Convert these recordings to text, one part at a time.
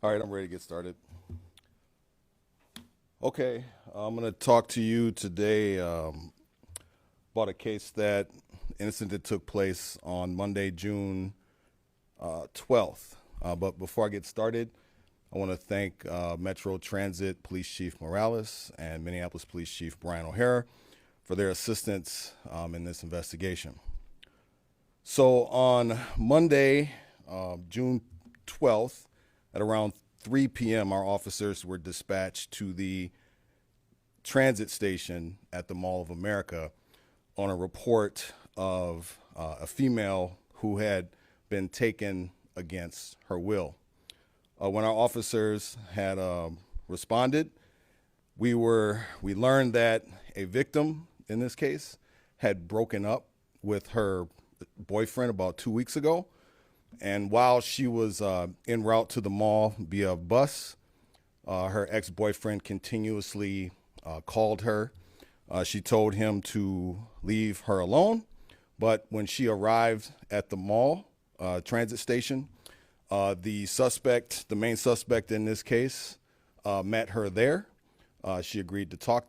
All right, I'm ready to get started. Okay, I'm going to talk to you today about a case incident that took place on Monday, June 12th. But before I get started, I want to thank Metro Transit Police Chief Morales and Minneapolis Police Chief Brian O'Hara for their assistance in this investigation. So on Monday, June 12th, at around 3 p.m., our officers were dispatched to the transit station at the Mall of America on a report of a female who had been taken against her will. When our officers had responded, we learned that a victim in this case had broken up with her boyfriend about 2 weeks ago. And while she was en route to the mall via bus, her ex-boyfriend continuously called her. She told him to leave her alone, but when she arrived at the mall transit station, the main suspect in this case, met her there. She agreed to talk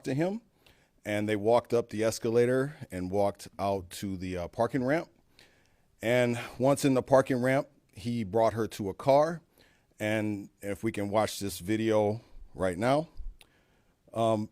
to him, and they walked up the escalator and walked out to the parking ramp. And once in the parking ramp, he brought her to a car. And if we can watch this video right now,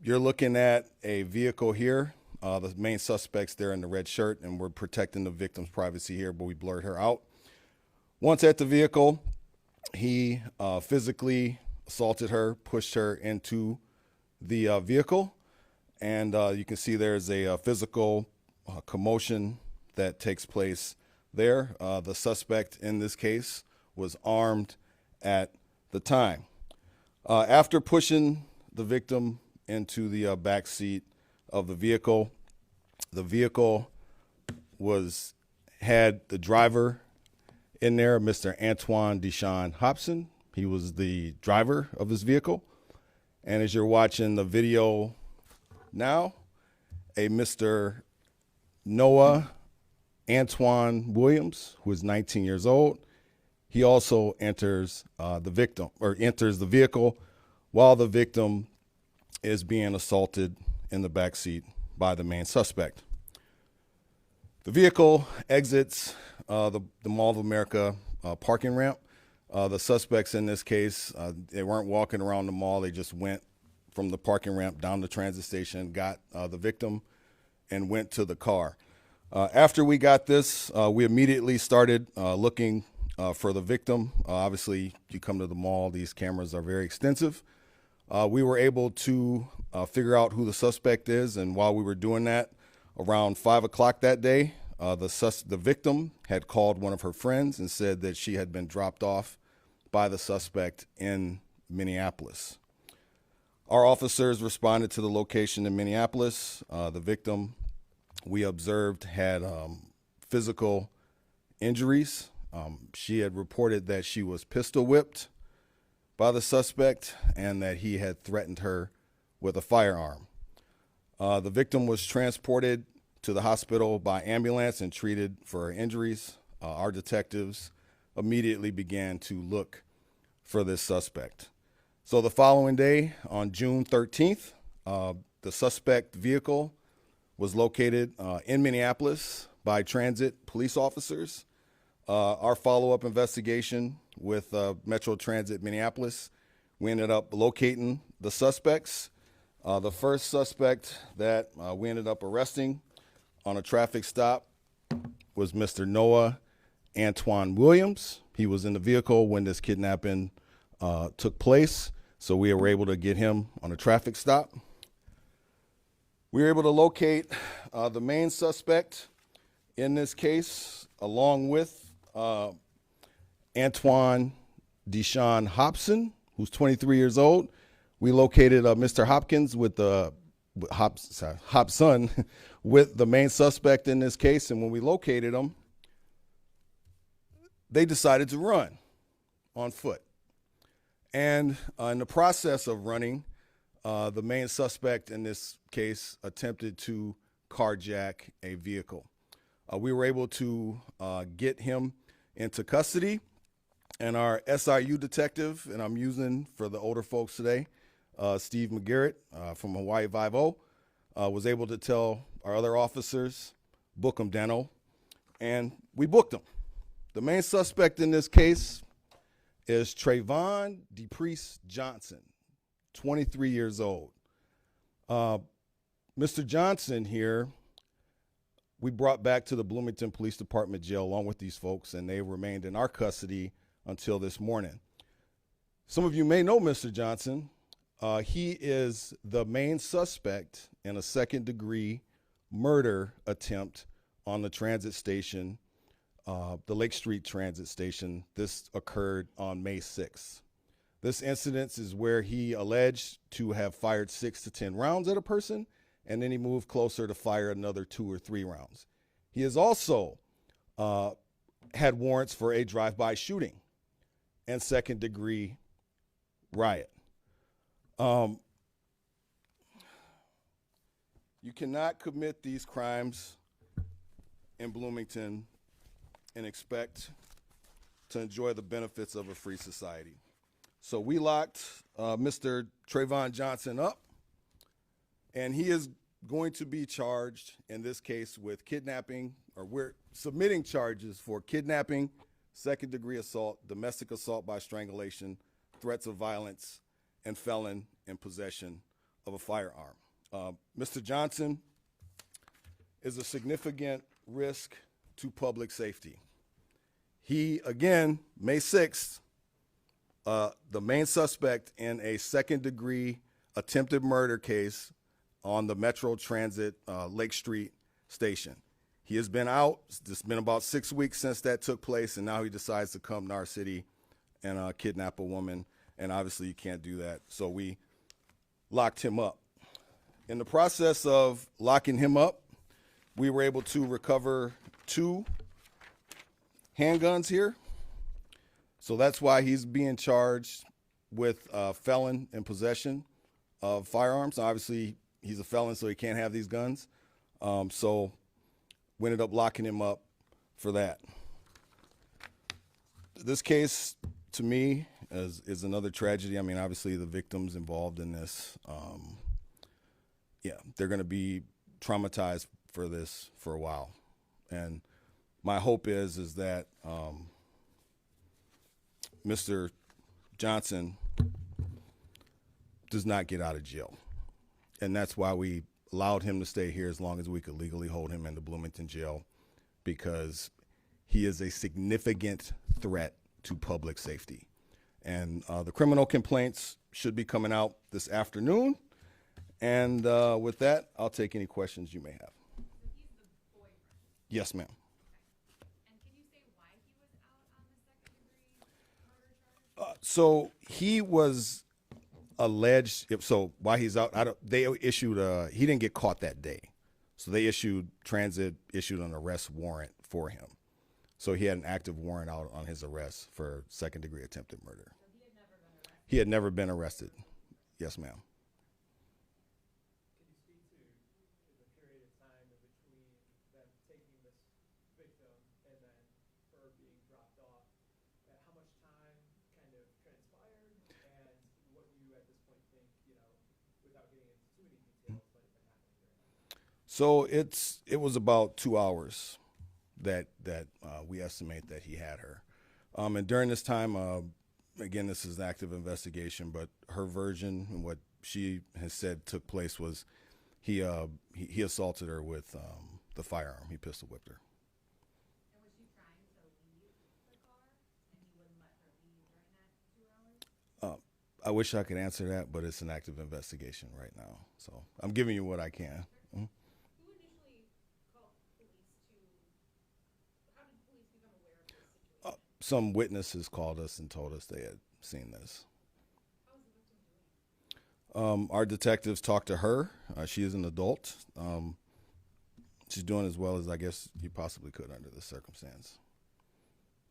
you're looking at a vehicle here. The main suspect's there in the red shirt, and we're protecting the victim's privacy here, but we blurred her out. Once at the vehicle, he physically assaulted her, pushed her into the vehicle. And you can see there's a physical commotion that takes place there. The suspect in this case was armed at the time. After pushing the victim into the back seat of the vehicle had the driver in there, Mr. Antoine Deshaun Hobson. He was the driver of this vehicle. And as you're watching the video now, a Mr. Noah Antoine Williams, who is 19 years old, he also enters the vehicle while the victim is being assaulted in the backseat by the main suspect. The vehicle exits the Mall of America parking ramp. The suspects in this case, they weren't walking around the mall. They just went from the parking ramp down the transit station, got the victim, and went to the car. After we got this, we immediately started looking for the victim. Obviously, you come to the mall, these cameras are very extensive. We were able to figure out who the suspect is, and while we were doing that, around 5 o'clock that day, the victim had called one of her friends and said that she had been dropped off by the suspect in Minneapolis. Our officers responded to the location in Minneapolis. The victim, we observed, had physical injuries. She had reported that she was pistol whipped by the suspect and that he had threatened her with a firearm. The victim was transported to the hospital by ambulance and treated for her injuries. Our detectives immediately began to look for this suspect. So the following day, on June 13th, the suspect vehicle was located in Minneapolis by transit police officers. Our follow-up investigation with Metro Transit Minneapolis, we ended up locating the suspects. The first suspect that we ended up arresting on a traffic stop was Mr. Noah Antoine Williams. He was in the vehicle when this kidnapping took place, so we were able to get him on a traffic stop. We were able to locate the main suspect in this case, along with Antoine Deshaun Hobson, who's 23 years old. We located Mr. Hopkins Hobson with the main suspect in this case, and when we located them, they decided to run on foot. And in the process of running, the main suspect in this case attempted to carjack a vehicle. We were able to get him into custody. And our SRU detective, and I'm using for the older folks today, Steve McGarrett from Hawaii 5-0, was able to tell our other officers, book them, Dano, and we booked them. The main suspect in this case is Trayvon DePriest Johnson, 23 years old. Mr. Johnson here, we brought back to the Bloomington Police Department jail along with these folks, and they remained in our custody until this morning. Some of you may know Mr. Johnson. He is the main suspect in a second-degree murder attempt on the transit station, the Lake Street Transit Station. This occurred on May 6th. This incident is where he alleged to have fired 6 to 10 rounds at a person, and then he moved closer to fire another 2 or 3 rounds. He has also had warrants for a drive-by shooting and second-degree riot. You cannot commit these crimes in Bloomington and expect to enjoy the benefits of a free society. So we locked Mr. Trayvon Johnson up, and he is going to be charged in this case with kidnapping, or we're submitting charges for kidnapping, second-degree assault, domestic assault by strangulation, threats of violence, and felon in possession of a firearm. Mr. Johnson is a significant risk to public safety. He, again, May 6th, the main suspect in a second-degree attempted murder case on the Metro Transit Lake Street station. He has been out. It's been about 6 weeks since that took place, and now he decides to come to our city and kidnap a woman, and obviously you can't do that. So we locked him up. In the process of locking him up, we were able to recover 2 handguns here. So that's why he's being charged with felon in possession of firearms. Obviously, he's a felon, so he can't have these guns. So we ended up locking him up for that. This case, to me, is another tragedy. I mean, obviously, the victims involved in this, they're going to be traumatized for this for a while. And my hope is that Mr. Johnson does not get out of jail. And that's why we allowed him to stay here as long as we could legally hold him in the Bloomington jail, because he is a significant threat to public safety. And the criminal complaints should be coming out this afternoon. And with that, I'll take any questions you may have. So he's the boyfriend? Yes, ma'am. And can you say why he was out on the second-degree murder charge? So he was alleged. So why he's out? They issued he didn't get caught that day, so they transit issued an arrest warrant for him. So he had an active warrant out on his arrest for second-degree attempted murder. So He had never been arrested. Yes, ma'am. Can you speak to the period of time in between them taking this victim and then her being dropped off? How much time kind of transpired, and what do you at this point think, without getting into too many details, might have been happening during that? So it was about 2 hours that we estimate that he had her. And during this time, again, this is an active investigation, but her version and what she has said took place was he assaulted her with the firearm. He pistol whipped her. And was she trying to leave the car, and he wouldn't let her leave during that 2 hours? I wish I could answer that, but it's an active investigation right now. So I'm giving you what I can. Who initially called police how did police become aware of this situation? Some witnesses called us and told us they had seen this. How was the victim doing? Our detectives talked to her. She is an adult. She's doing as well as I guess you possibly could under this circumstance.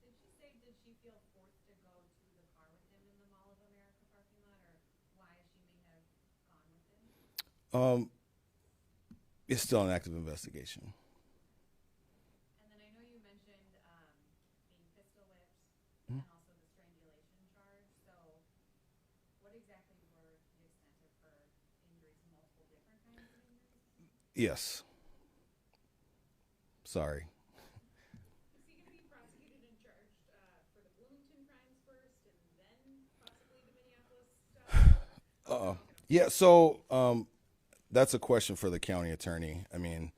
Did she feel forced to go to the car with him in the Mall of America parking lot, or why she may have gone with him? It's still an active investigation. And then I know you mentioned being pistol whipped and also the exactly were the extent of her injuries, multiple different kinds of injuries? Yes. Sorry. Is he going to be prosecuted and charged for the Bloomington crimes first and then possibly the Minneapolis stuff? Yeah, so that's a question for the county attorney. I mean,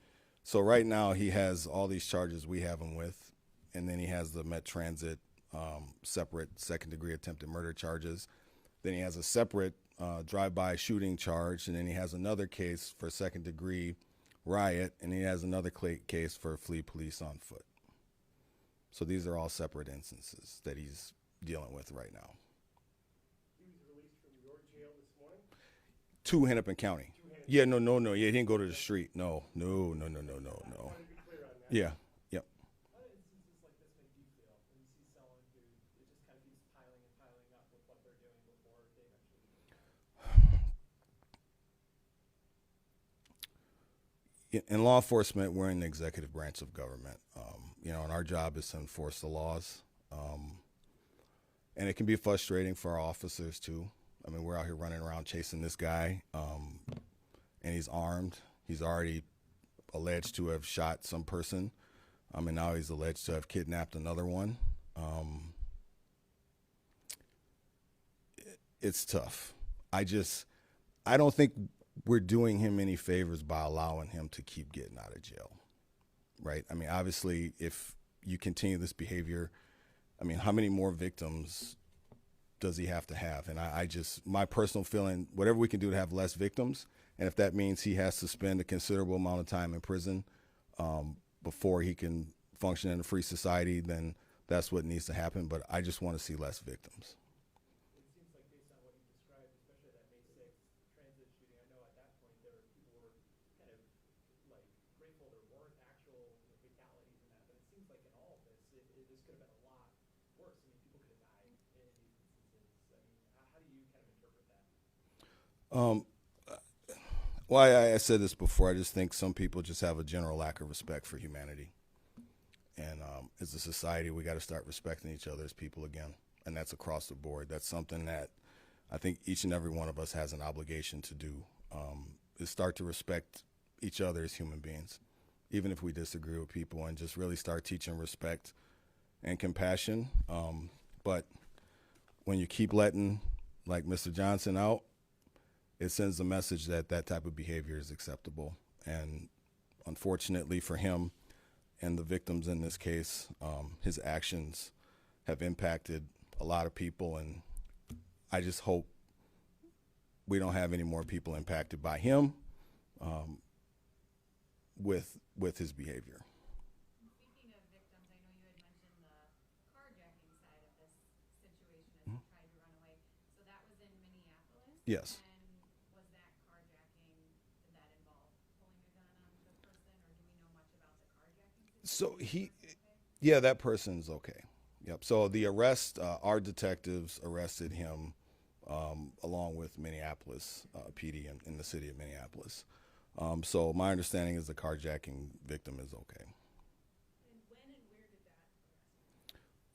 so right now he has all these charges we have him with, and then he has the Met Transit separate second-degree attempted murder charges. Then he has a separate drive-by shooting charge, and then he has another case for second-degree riot, and he has another case for flee police on foot. So these are all separate instances that he's dealing with right now. He was released from your jail this morning? To Hennepin County. Yeah, no. Yeah, he didn't go to the street. No. I wanted to be clear on that. Yeah, yep. How do instances like this make you feel when you see someone who it just kind of keeps piling and piling up with what they're doing before they eventually In law enforcement, we're in the executive branch of government, and our job is to enforce the laws. And it can be frustrating for our officers too. I mean, we're out here running around chasing this guy, and he's armed. He's already alleged to have shot some person, and now he's alleged to have kidnapped another one. It's tough. I don't think we're doing him any favors by allowing him to keep getting out of jail, right? I mean, obviously, if you continue this behavior, I mean, how many more victims does he have to have? And my personal feeling, whatever we can do to have less victims, and if that means he has to spend a considerable amount of time in prison before he can function in a free society, then that's what needs to happen. But I just want to see less victims. It seems like based on what you described, especially that May 6th transit shooting, I know at that point people were kind of like grateful there weren't actual fatalities in that, but it seems like in all of this, this could have been a lot worse. I mean, people could have died in these instances. I mean, how do you kind of interpret that? Well, I said this before. I just think some people just have a general lack of respect for humanity. And as a society, we got to start respecting each other as people again. And that's across the board. That's something that I think each and every one of us has an obligation to do, is start to respect each other as human beings, even if we disagree with people, and just really start teaching respect and compassion. But when you keep letting, like Mr. Johnson out, it sends a message that that type of behavior is acceptable. And unfortunately for him and the victims in this case, his actions have impacted a lot of people, and I just hope we don't have any more people impacted by him with his behavior. Speaking of victims, I know you had mentioned the carjacking side of this situation as he tried to run away. So that was in Minneapolis? Yes. And was that carjacking, did that involve pulling a gun on the person, or do we know much about the carjacking situation? Yeah, that person's okay. Yep. So the arrest, our detectives arrested him along with Minneapolis PD in the city of Minneapolis. So my understanding is the carjacking victim is okay. And when and where did that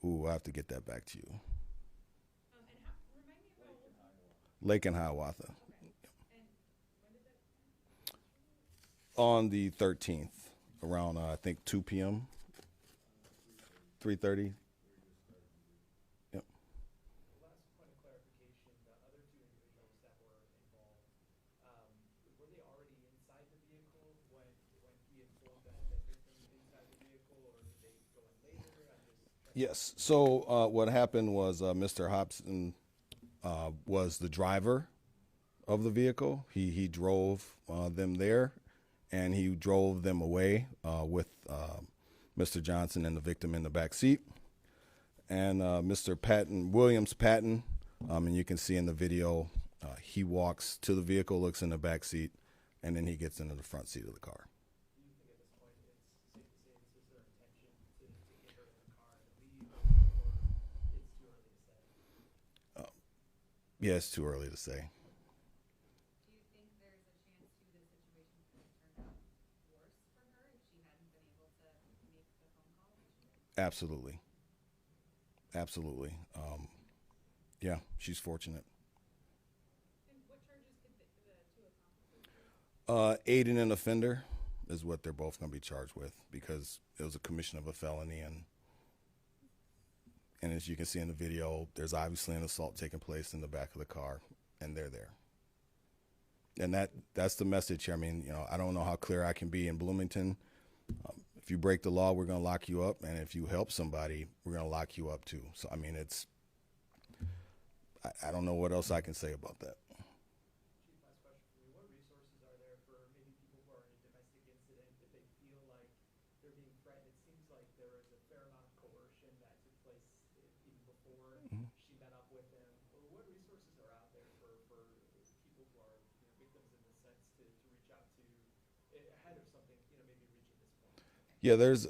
arrest? Ooh, I have to get that back to you. And remind me of how old? Lake and Hiawatha. Okay. And when did that happen? On the 13th, around I think 2 p.m. 3:30. Yep. Last point of clarification, the other two individuals that were involved, were they already inside the vehicle when he informed that victim inside the vehicle, or did they go in later? I'm just trying Yes. So what happened was Mr. Hobson was the driver of the vehicle. He drove them there, and he drove them away with Mr. Johnson and the victim in the back seat. And Mr. Williams Patton, and you can see in the video, he walks to the vehicle, looks in the back seat, and then he gets into the front seat of the car. Do you think at this point it's safe to say this was their intention to get her in the car and leave, or it's too early to say? Yeah, it's too early to say. Do you think there's a chance too the situation could have turned out worse for her if she hadn't been able to make the phone call that she did? Absolutely. Absolutely. Yeah, she's fortunate. Aiding an offender is what they're both going to be charged with because it was a commission of a felony, and as you can see in the video, there's obviously an assault taking place in the back of the car, and they're there. And that's the message here. I mean, I don't know how clear I can be in Bloomington. If you break the law, we're going to lock you up, and if you help somebody, we're going to lock you up too. So I mean, I don't know what else I can say about that. Chief, last question for you. What resources are there for maybe people who are in a domestic incident if they feel like they're being threatened? It seems like there was a fair amount of coercion that took place even before she met up with him. What resources are out there for people who are victims in this sense to reach out to ahead of something maybe reaching this point? Yeah, there's.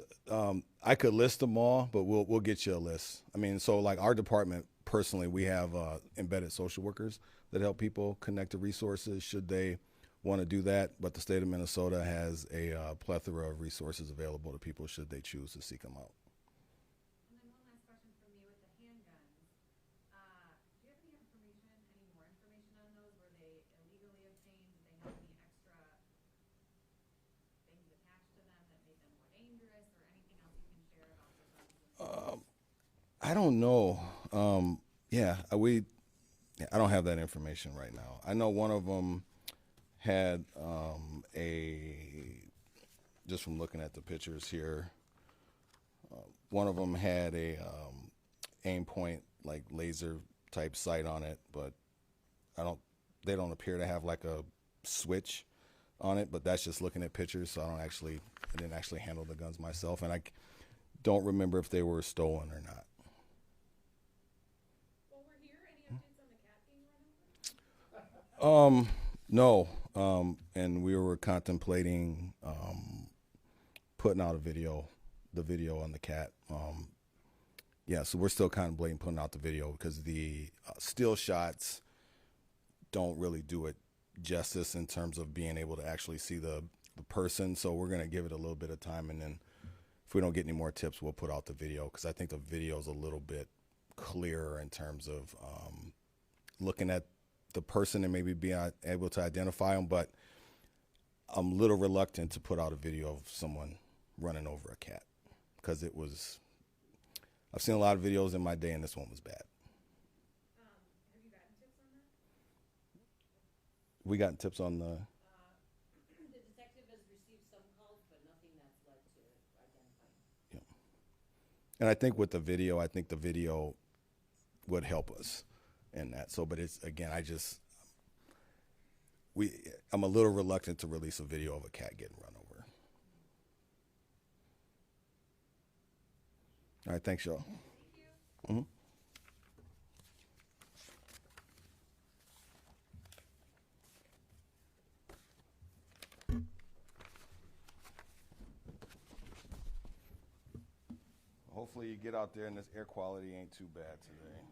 I could list them all, but we'll get you a list. I mean, so like our department personally, we have embedded social workers that help people connect to resources should they want to do that. But the state of Minnesota has a plethora of resources available to people should they choose to seek them out. And then one last question from me with the handguns. Do you have any more information on those? Were they illegally obtained? Did they have any extra things attached to them that made them more dangerous, or anything else you can share about the guns? I don't know. I don't have that information right now. I know one of them had just from looking at the pictures here, one of them had a aim point, like laser type sight on it, but they don't appear to have like a switch on it, but that's just looking at pictures. So I didn't actually handle the guns myself, and I don't remember if they were stolen or not. While we're here, any updates on the cat being run over? No. And we were contemplating putting out the video on the cat. So we're still contemplating putting out the video because the still shots don't really do it justice in terms of being able to actually see the person. So we're going to give it a little bit of time, and then if we don't get any more tips, we'll put out the video because I think the video is a little bit clearer in terms of looking at the person and maybe being able to identify them. But I'm a little reluctant to put out a video of someone running over a cat because I've seen a lot of videos in my day, and this one was bad. Have you gotten tips on that? We got tips on the. The detective has received some calls, but nothing that's led to identifying. Yeah. And I think with the video would help us in that. So, but it's again, I'm a little reluctant to release a video of a cat getting run over. All right, thanks, y'all. Thank you. Hopefully you get out there and this air quality ain't too bad today.